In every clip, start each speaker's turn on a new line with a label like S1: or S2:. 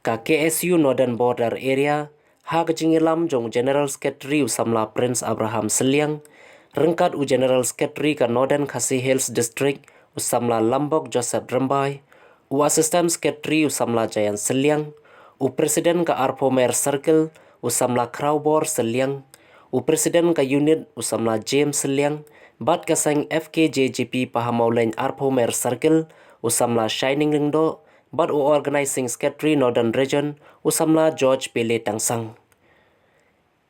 S1: ka KSU Northern Border Area ha kajingilam jong General Secretary usamla Prince Abraham Seliang, rengkat u General Secretary ka Northern Khasi Hills District usamla Lombok Joseph Drambay, u Assistant Secretary usamla Jayan Seliang, u Presiden ka Arpomer Circle usamla Kraubor Seliang, u Presiden ka Unit usamla James Seliang, bat kasang FKJGP Pahamaulen Arpomer Circle usamla Shining Ringdo, bat u Organizing Secretary Northern Region usamla George Pele Tangsang.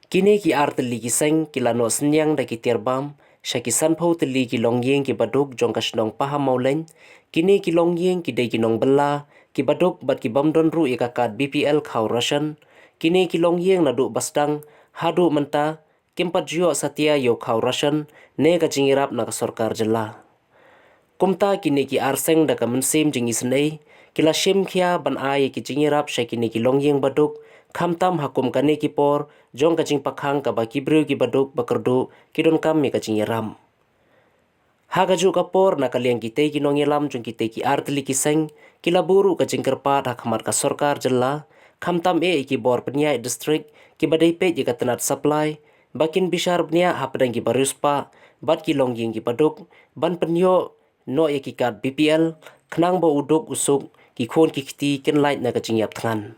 S1: Kini ki arteli ki seng kilano senyang da ki tirbam, syakisan pau teli ki longyeng ki baduk jong kasnong Pahamaulen, kini ki longyeng ki day kinong bela, ki baduk bat ki bamdon ru ikakat BPL kau Russian, kini ki longyeng na duk basdang, hadu menta, kimpat jua satia yo kau Russian, ne ka jingirap na ka sorkar jela. Kumta kini ki arseng da ka mensim jingi senei, kila shim kia ban ay ki jingirap sya kini ki longyeng baduk, kamtam hakum kane ki por, jong ka jing pakhang ka ba kibriu ki baduk bakerdu, kidon kami ka jingiram. Haga ju ka por na kaliang kita ki nongilam jong kita ki arteli ki seng, kila buru ka jing kerpat hakmat ka sorkar jela, kamtam ki bor penyai district, ki badai pe ki tenat supply, bakin bishar bnia hapadang ki baruspa, bat ki longyeng ki baduk, ban penyo no ki kat BPL, kenang bo uduk usuk, ki khon ki kiti ken light na ka jingyap tangan.